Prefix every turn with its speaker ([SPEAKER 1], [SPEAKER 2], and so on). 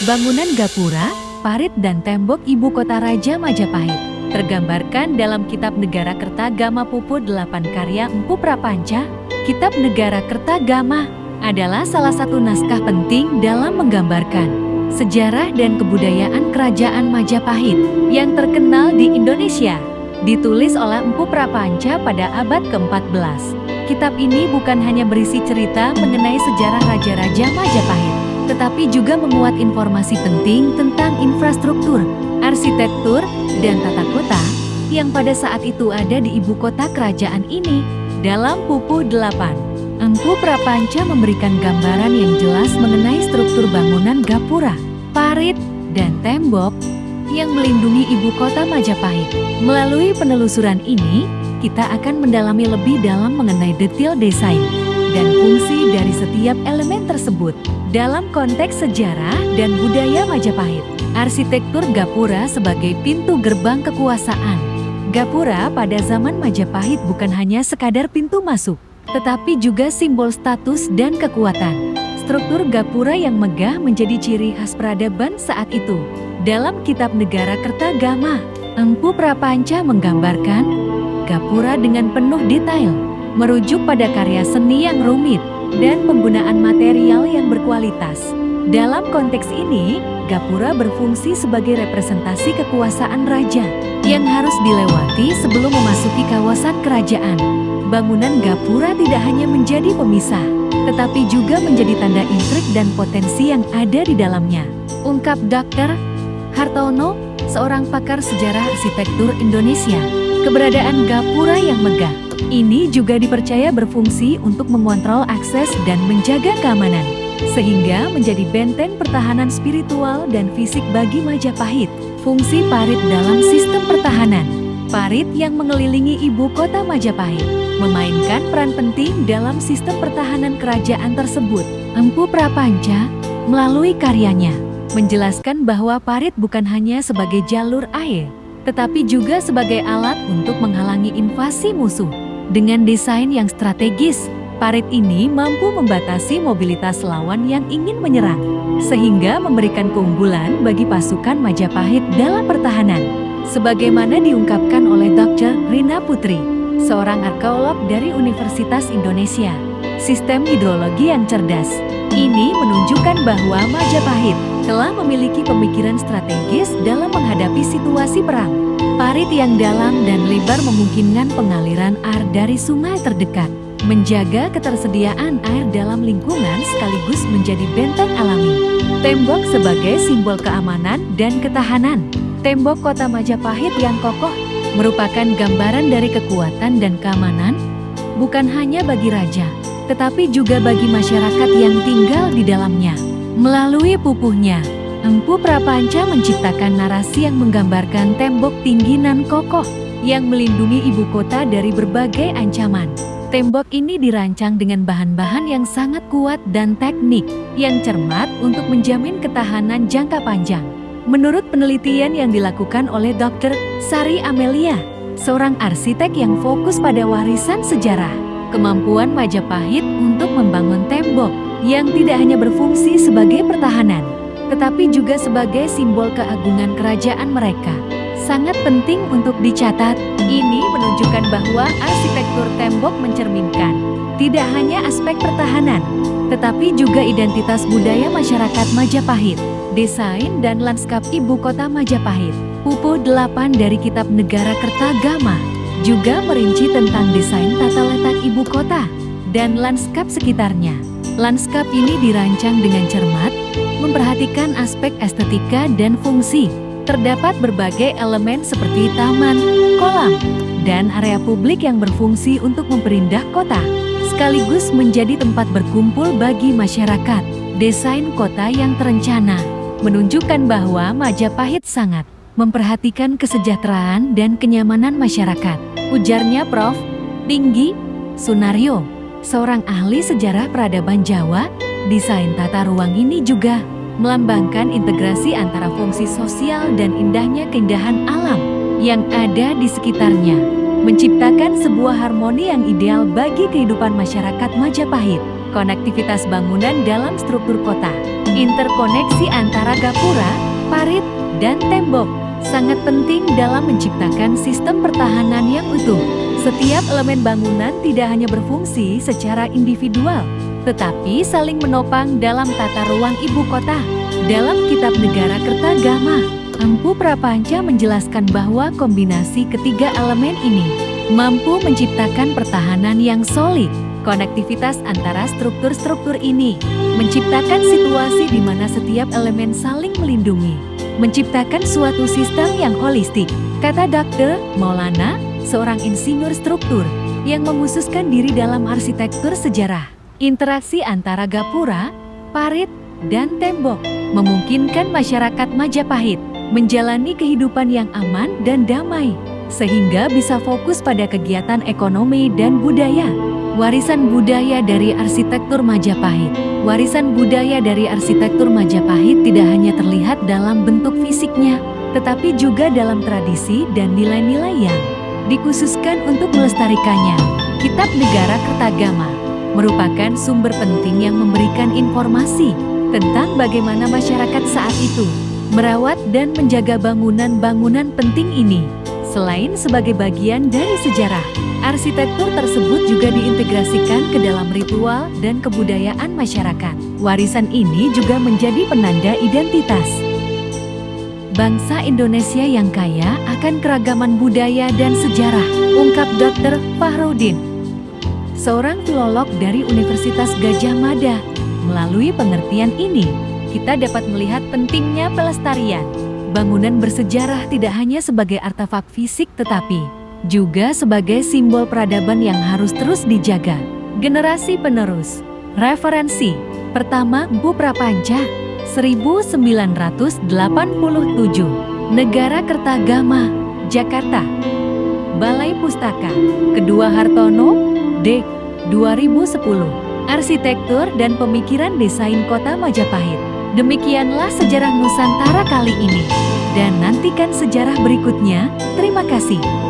[SPEAKER 1] Bangunan gapura, parit dan tembok ibu kota Raja Majapahit tergambarkan dalam Kitab Negara Kertagama Pupu 8 karya Empu Prapanca. Kitab Negara Kertagama adalah salah satu naskah penting dalam menggambarkan sejarah dan kebudayaan Kerajaan Majapahit yang terkenal di Indonesia. Ditulis oleh Empu Prapanca pada abad ke-14. Kitab ini bukan hanya berisi cerita mengenai sejarah raja-raja Majapahit, tetapi juga memuat informasi penting tentang infrastruktur, arsitektur, dan tata kota yang pada saat itu ada di ibu kota kerajaan ini. Dalam Pupu 8, Empu Prapanca memberikan gambaran yang jelas mengenai struktur bangunan gapura, parit, dan tembok yang melindungi ibu kota Majapahit. Melalui penelusuran ini, kita akan mendalami lebih dalam mengenai detail desain dan fungsi dari setiap elemen tersebut dalam konteks sejarah dan budaya Majapahit. Arsitektur gapura sebagai pintu gerbang kekuasaan. Gapura pada zaman Majapahit bukan hanya sekadar pintu masuk, tetapi juga simbol status dan kekuatan. Struktur gapura yang megah menjadi ciri khas peradaban saat itu. Dalam Kitab Negara Kertagama, Empu Prapanca menggambarkan gapura dengan penuh detail, merujuk pada karya seni yang rumit dan penggunaan material yang berkualitas. Dalam konteks ini, gapura berfungsi sebagai representasi kekuasaan raja yang harus dilewati sebelum memasuki kawasan kerajaan. Bangunan gapura tidak hanya menjadi pemisah, tetapi juga menjadi tanda intrik dan potensi yang ada di dalamnya. Ungkap Dr. Hartono, seorang pakar sejarah arsitektur Indonesia. Keberadaan gapura yang megah ini juga dipercaya berfungsi untuk mengontrol akses dan menjaga keamanan, sehingga menjadi benteng pertahanan spiritual dan fisik bagi Majapahit. Fungsi parit dalam sistem pertahanan. Parit yang mengelilingi ibu kota Majapahit memainkan peran penting dalam sistem pertahanan kerajaan tersebut. Empu Prapanca melalui karyanya menjelaskan bahwa parit bukan hanya sebagai jalur air, tetapi juga sebagai alat untuk menghalangi invasi musuh. Dengan desain yang strategis, parit ini mampu membatasi mobilitas lawan yang ingin menyerang, sehingga memberikan keunggulan bagi pasukan Majapahit dalam pertahanan. Sebagaimana diungkapkan oleh Dr. Rina Putri, seorang arkeolog dari Universitas Indonesia, sistem hidrologi yang cerdas ini menunjukkan bahwa Majapahit telah memiliki pemikiran strategis dalam menghadapi situasi perang. Parit yang dalam dan lebar memungkinkan pengaliran air dari sungai terdekat, menjaga ketersediaan air dalam lingkungan sekaligus menjadi benteng alami. Tembok sebagai simbol keamanan dan ketahanan. Tembok kota Majapahit yang kokoh merupakan gambaran dari kekuatan dan keamanan, bukan hanya bagi raja, tetapi juga bagi masyarakat yang tinggal di dalamnya. Melalui pupuhnya, Empu Prapanca menciptakan narasi yang menggambarkan tembok tinggi nan kokoh yang melindungi ibu kota dari berbagai ancaman. Tembok ini dirancang dengan bahan-bahan yang sangat kuat dan teknik yang cermat untuk menjamin ketahanan jangka panjang. Menurut penelitian yang dilakukan oleh Dr. Sari Amelia, seorang arsitek yang fokus pada warisan sejarah, kemampuan Majapahit untuk membangun tembok yang tidak hanya berfungsi sebagai pertahanan, tetapi juga sebagai simbol keagungan kerajaan mereka, sangat penting untuk dicatat. Ini menunjukkan bahwa arsitektur tembok mencerminkan tidak hanya aspek pertahanan, tetapi juga identitas budaya masyarakat Majapahit. Desain dan lanskap ibu kota Majapahit. Pupu 8 dari Kitab Negara Kertagama juga merinci tentang desain tata letak ibu kota dan lanskap sekitarnya. Lanskap ini dirancang dengan cermat, memperhatikan aspek estetika dan fungsi. Terdapat berbagai elemen seperti taman, kolam, dan area publik yang berfungsi untuk memperindah kota, sekaligus menjadi tempat berkumpul bagi masyarakat. Desain kota yang terencana menunjukkan bahwa Majapahit sangat memperhatikan kesejahteraan dan kenyamanan masyarakat. Ujarnya Prof. Dinggi Sunario, seorang ahli sejarah peradaban Jawa. Desain tata ruang ini juga melambangkan integrasi antara fungsi sosial dan indahnya keindahan alam yang ada di sekitarnya. menciptakan sebuah harmoni yang ideal bagi kehidupan masyarakat Majapahit. Konektivitas bangunan dalam struktur kota, interkoneksi antara gapura, parit, dan tembok sangat penting dalam menciptakan sistem pertahanan yang utuh. Setiap elemen bangunan tidak hanya berfungsi secara individual, tetapi saling menopang dalam tata ruang ibu kota. Dalam Kitab Negara Kertagama, Empu Prapanca menjelaskan bahwa kombinasi ketiga elemen ini mampu menciptakan pertahanan yang solid. Konektivitas antara struktur-struktur ini menciptakan situasi di mana setiap elemen saling melindungi, menciptakan suatu sistem yang holistik, kata Dr. Maulana, seorang insinyur struktur yang mengkhususkan diri dalam arsitektur sejarah. Interaksi antara gapura, parit, dan tembok memungkinkan masyarakat Majapahit menjalani kehidupan yang aman dan damai, sehingga bisa fokus pada kegiatan ekonomi dan budaya. Warisan budaya dari arsitektur Majapahit. Warisan budaya dari arsitektur Majapahit tidak hanya terlihat dalam bentuk fisiknya, tetapi juga dalam tradisi dan nilai-nilai yang dikhususkan untuk melestarikannya. Kitab Negara Kertagama merupakan sumber penting yang memberikan informasi tentang bagaimana masyarakat saat itu merawat dan menjaga bangunan-bangunan penting ini. Selain sebagai bagian dari sejarah, arsitektur tersebut juga diintegrasikan ke dalam ritual dan kebudayaan masyarakat. Warisan ini juga menjadi penanda identitas bangsa Indonesia yang kaya akan keragaman budaya dan sejarah, ungkap Dr. Fahrudin, seorang filolog dari Universitas Gadjah Mada. Melalui pengertian ini, kita dapat melihat pentingnya pelestarian bangunan bersejarah tidak hanya sebagai artefak fisik tetapi juga sebagai simbol peradaban yang harus terus dijaga generasi penerus. Referensi pertama, Empu Prapanca, 1987, Negara Kertagama, Jakarta, Balai Pustaka. Kedua, Hartono, D. 2010, Arsitektur dan Pemikiran Desain Kota Majapahit. Demikianlah sejarah Nusantara kali ini, dan nantikan sejarah berikutnya. Terima kasih.